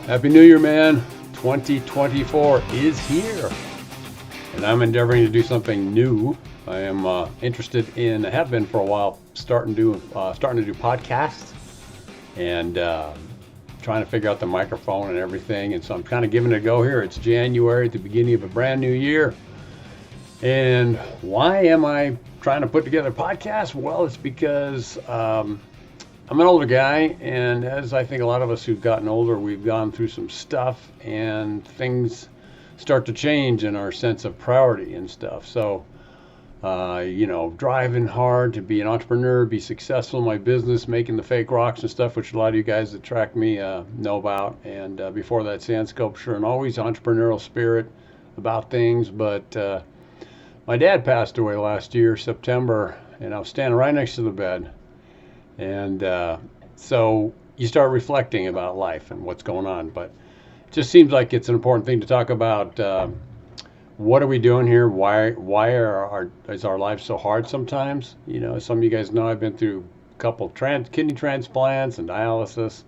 Happy New Year, man. 2024 is here, and I'm endeavoring to do something new. I am interested in, I have been for a while, starting to do podcasts and trying to figure out the microphone and everything. And so I'm kind of giving it a go here. It's January at the beginning of a brand new year. And why am I trying to put together a podcast? Well, it's because I'm an older guy, and as I think a lot of us who've gotten older, we've gone through some stuff, and things start to change in our sense of priority and stuff. So, driving hard to be an entrepreneur, be successful in my business, making the fake rocks and stuff, which a lot of you guys that track me know about. And before that, sand sculpture, and always entrepreneurial spirit about things. But my dad passed away last year, September, and I was standing right next to the bed. And so you start reflecting about life and what's going on. But it just seems like it's an important thing to talk about. What are we doing here? Why is our life so hard sometimes? You know, some of you guys know I've been through a couple kidney transplants and dialysis.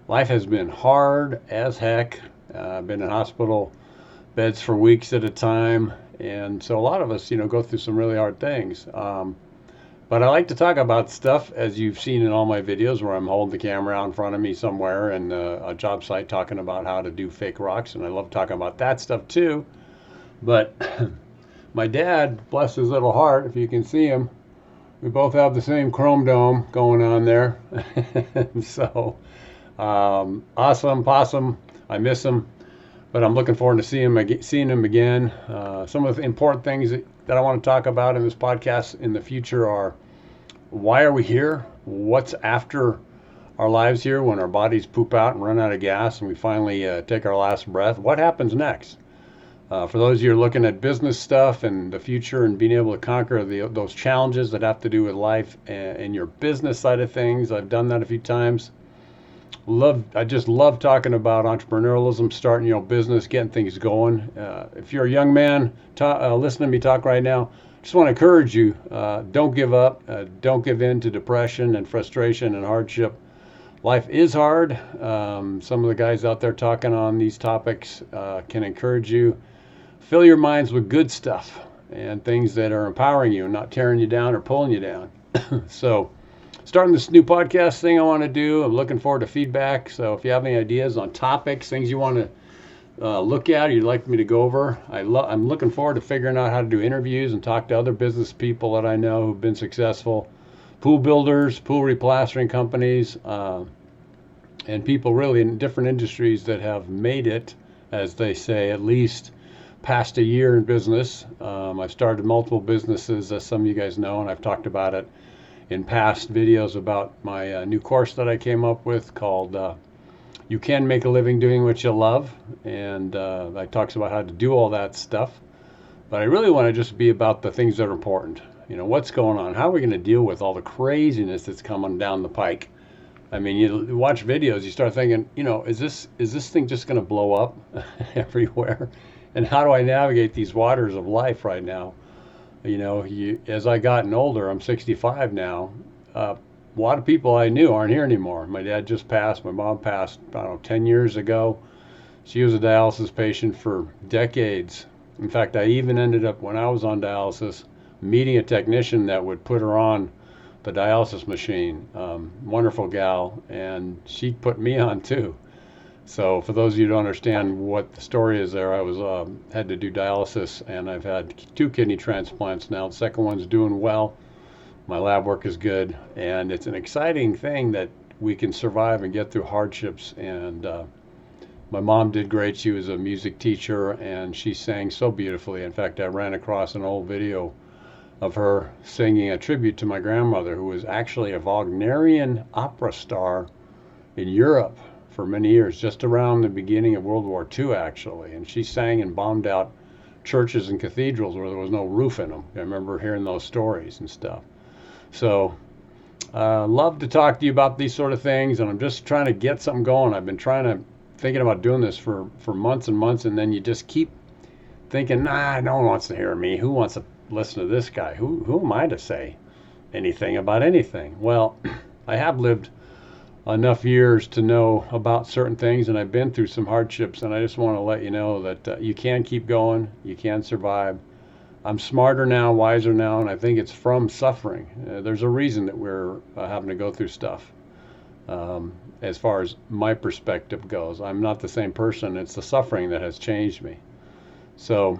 Life has been hard as heck. I've been in hospital beds for weeks at a time. And so a lot of us, go through some really hard things. But I like to talk about stuff, as you've seen in all my videos, where I'm holding the camera out in front of me somewhere and a job site talking about how to do fake rocks. And I love talking about that stuff too. But my dad, bless his little heart, if you can see him, we both have the same chrome dome going on there. So, awesome, possum. I miss him, but I'm looking forward to seeing him again. Some of the important things that I want to talk about in this podcast in the future are: why are we here? What's after our lives here when our bodies poop out and run out of gas and we finally take our last breath? What happens next? For those of you who are looking at business stuff and the future and being able to conquer those challenges that have to do with life and your business side of things, I've done that a few times. I just love talking about entrepreneurialism, starting your own business, getting things going. If you're a young man, listening to me talk right now, just want to encourage you, don't give up, don't give in to depression and frustration and hardship. Life is hard. Some of the guys out there talking on these topics can encourage you. Fill your minds with good stuff and things that are empowering you and not tearing you down or pulling you down. So, starting this new podcast thing I want to do, I'm looking forward to feedback. So if you have any ideas on topics, things you want to look at or you'd like me to go over, I'm looking forward to figuring out how to do interviews and talk to other business people that I know who've been successful, pool builders, pool replastering companies, and people really in different industries that have made it, as they say, at least past a year in business. I've started multiple businesses, as some of you guys know, and I've talked about it in past videos about my new course that I came up with called You Can Make a Living Doing What You Love. And that talks about how to do all that stuff. But I really want to just be about the things that are important. What's going on? How are we going to deal with all the craziness that's coming down the pike? I mean, you watch videos, you start thinking, is this thing just going to blow up everywhere? And how do I navigate these waters of life right now? As I gotten older, I'm 65 now. A lot of people I knew aren't here anymore. My dad just passed. My mom passed, 10 years ago. She was a dialysis patient for decades. In fact, I even ended up, when I was on dialysis, meeting a technician that would put her on the dialysis machine. Wonderful gal, and she put me on too. So for those of you who don't understand what the story is there, I was had to do dialysis, and I've had 2 kidney transplants now. The second one's doing well. My lab work is good, and it's an exciting thing that we can survive and get through hardships. And my mom did great. She was a music teacher, and she sang so beautifully. In fact, I ran across an old video of her singing a tribute to my grandmother, who was actually a Wagnerian opera star in Europe for many years, just around the beginning of World War II, actually. And she sang and bombed out churches and cathedrals where there was no roof in them. I remember hearing those stories and stuff. So, love to talk to you about these sort of things, and I'm just trying to get something going. I've been thinking about doing this for months and months, and then you just keep thinking, nah, no one wants to hear me. Who wants to listen to this guy? Who am I to say anything about anything? Well, I have lived enough years to know about certain things, and I've been through some hardships, and I just want to let you know that you can keep going, you can survive. I'm smarter now, wiser now, and I think it's from suffering. There's a reason that we're having to go through stuff. As far as my perspective goes, I'm not the same person. It's the suffering that has changed me. So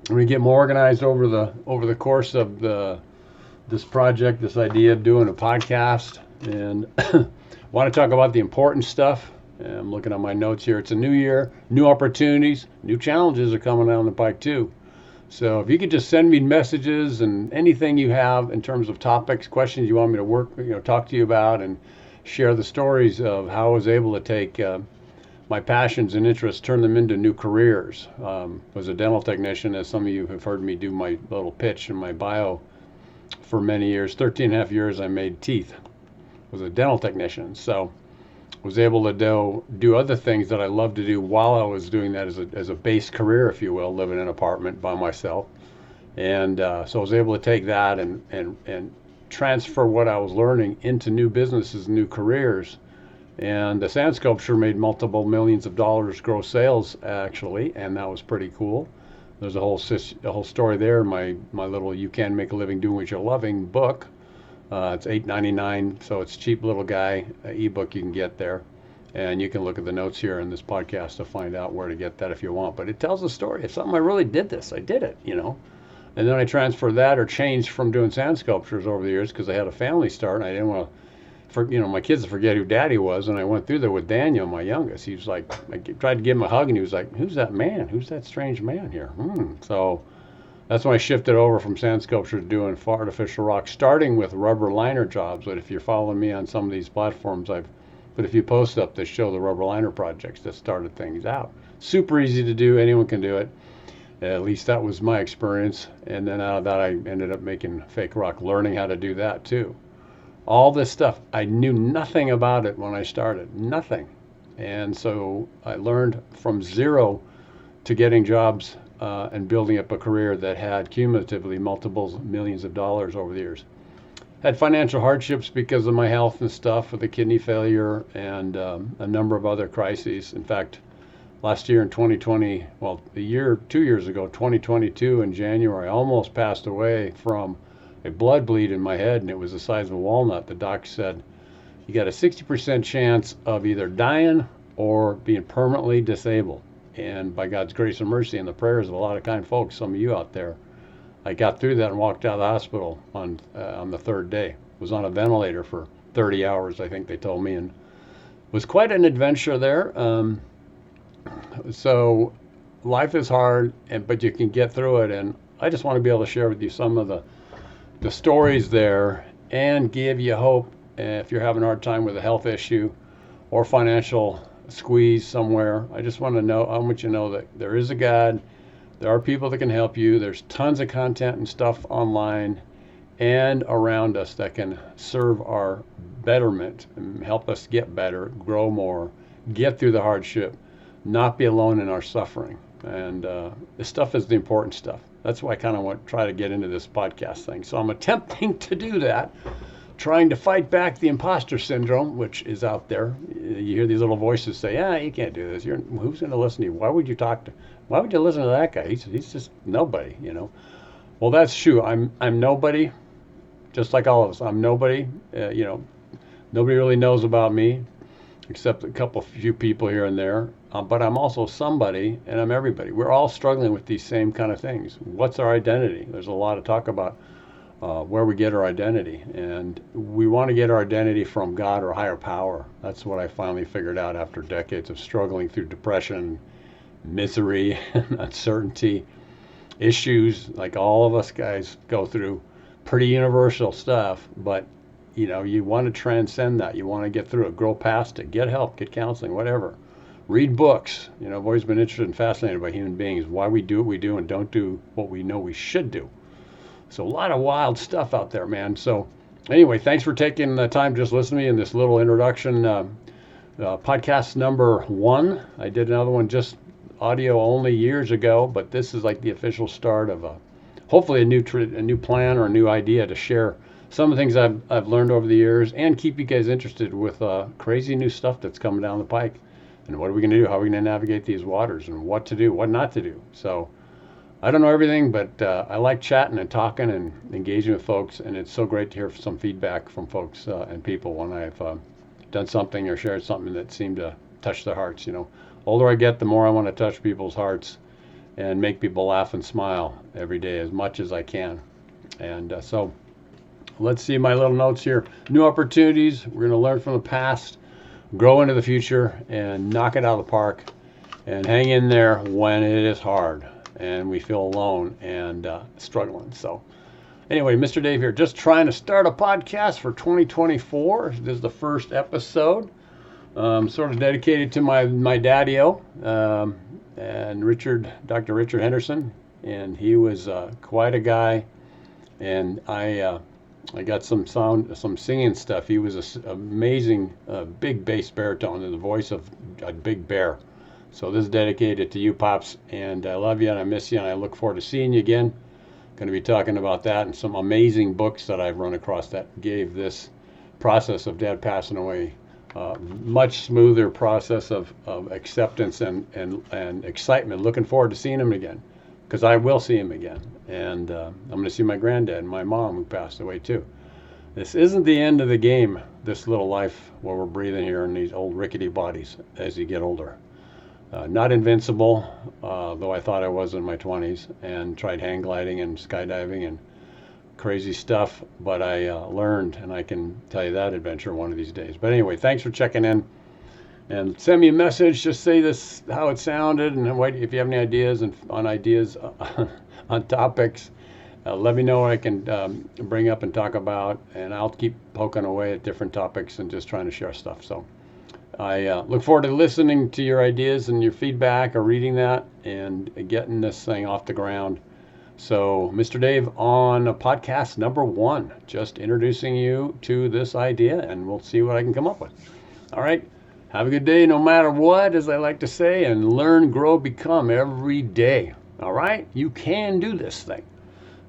we get more organized over the course of this project, this idea of doing a podcast, and want to talk about the important stuff. I'm looking at my notes here. It's a new year, new opportunities, new challenges are coming down the pike too. So if you could just send me messages and anything you have in terms of topics, questions you want me to talk to you about, and share the stories of how I was able to take my passions and interests, turn them into new careers. Was a dental technician, as some of you have heard me do my little pitch in my bio for many years. 13 and a half years I made teeth. Was a dental technician. So was able to do other things that I loved to do while I was doing that as a base career, if you will, living in an apartment by myself. And so I was able to take that and transfer what I was learning into new businesses, new careers. And the sand sculpture made multiple millions of dollars gross sales, actually, and that was pretty cool. There's a whole story there in my little "You Can Make a Living Doing What You're Loving" book. It's $8.99, so it's a cheap little guy ebook you can get there. And you can look at the notes here in this podcast to find out where to get that if you want. But it tells the story. It's something I really did this. I did it, And then I transferred that or changed from doing sand sculptures over the years because I had a family start and I didn't want my kids to forget who Daddy was. And I went through there with Daniel, my youngest. He was like, I tried to give him a hug and he was like, "Who's that man? Who's that strange man here?" So that's when I shifted over from sand sculpture to doing artificial rock, starting with rubber liner jobs. But if you're following me on some of these platforms, I've put a few posts up that show the rubber liner projects that started things out. Super easy to do. Anyone can do it. At least that was my experience. And then out of that, I ended up making fake rock, learning how to do that too. All this stuff, I knew nothing about it when I started. Nothing. And so I learned from zero to getting jobs and building up a career that had cumulatively multiple millions of dollars over the years. Had financial hardships because of my health and stuff with the kidney failure and a number of other crises. In fact, last year in 2020, 2 years ago, 2022 in January, I almost passed away from a blood bleed in my head, and it was the size of a walnut. The doc said, "You got a 60% chance of either dying or being permanently disabled." And by God's grace and mercy and the prayers of a lot of kind folks, some of you out there, I got through that and walked out of the hospital on the third day. Was on a ventilator for 30 hours, I think they told me, and was quite an adventure there. So life is hard, but you can get through it. And I just want to be able to share with you some of the stories there and give you hope if you're having a hard time with a health issue or financial squeeze somewhere. I want you to know that there is a God. There are people that can help you. There's tons of content and stuff online and around us that can serve our betterment and help us get better, grow more, get through the hardship, not be alone in our suffering. And this stuff is the important stuff. That's why I kind of want to try to get into this podcast thing. So I'm attempting to do that, trying to fight back the imposter syndrome, which is out there. You hear these little voices say, "Yeah, you can't do this. Who's going to listen to you? Why would you listen to that guy? He's just nobody, Well, that's true. I'm nobody, just like all of us. I'm nobody. Nobody really knows about me, except a few people here and there. But I'm also somebody, and I'm everybody. We're all struggling with these same kind of things. What's our identity? There's a lot of talk about where we get our identity. And we want to get our identity from God or higher power. That's what I finally figured out after decades of struggling through depression, misery, uncertainty, issues like all of us guys go through. Pretty universal stuff, but you want to transcend that. You want to get through it, grow past it, get help, get counseling, whatever. Read books. I've always been interested and fascinated by human beings, why we do what we do and don't do what we know we should do. So a lot of wild stuff out there, man. So anyway, thanks for taking the time to just listen to me in this little introduction. Podcast number 1. I did another one just audio only years ago, but this is like the official start of hopefully a new plan or a new idea to share some of the things I've learned over the years, and keep you guys interested with crazy new stuff that's coming down the pike. And what are we going to do? How are we going to navigate these waters, and what to do, what not to do? So I don't know everything, but I like chatting and talking and engaging with folks, and it's so great to hear some feedback from folks and people when I've done something or shared something that seemed to touch their hearts. Older I get, the more I want to touch people's hearts and make people laugh and smile every day as much as I can. And so let's see my little notes here. New opportunities. We're going to learn from the past, grow into the future, and knock it out of the park, and hang in there when it is hard and we feel alone and struggling. So anyway, Mr. Dave here, just trying to start a podcast for 2024. This is the first episode, sort of dedicated to my daddy-o, and Dr. Richard Henderson, and he was quite a guy, and I got some singing stuff. He was an amazing big bass baritone and the voice of a big bear. So this is dedicated to you, Pops, and I love you and I miss you, and I look forward to seeing you again. Going to be talking about that and some amazing books that I've run across that gave this process of Dad passing away much smoother process of acceptance and excitement. Looking forward to seeing him again, because I will see him again. And I'm going to see my granddad and my mom, who passed away too. This isn't the end of the game, this little life where we're breathing here in these old rickety bodies as you get older. Not invincible, though I thought I was in my 20s, and tried hang gliding and skydiving and crazy stuff, but I learned, and I can tell you that adventure one of these days. But anyway, thanks for checking in, and send me a message. Just say this, how it sounded, and wait, if you have any ideas on topics, let me know what I can bring up and talk about, and I'll keep poking away at different topics and just trying to share stuff. So I look forward to listening to your ideas and your feedback, or reading that and getting this thing off the ground. So, Mr. Dave on podcast number 1, just introducing you to this idea, and we'll see what I can come up with. All right. Have a good day no matter what, as I like to say, and learn, grow, become every day. All right? You can do this thing.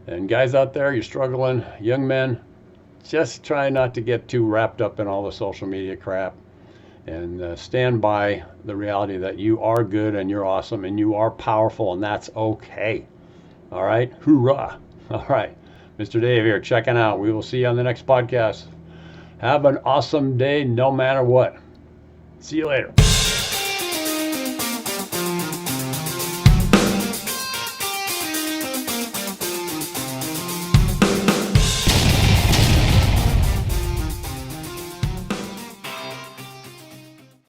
And guys out there, you're struggling, young men, just try not to get too wrapped up in all the social media crap, and stand by the reality that you are good and you're awesome and you are powerful, and that's okay. All right? Hoorah. All right. Mr. Dave here, checking out. We will see you on the next podcast. Have an awesome day no matter what. See you later.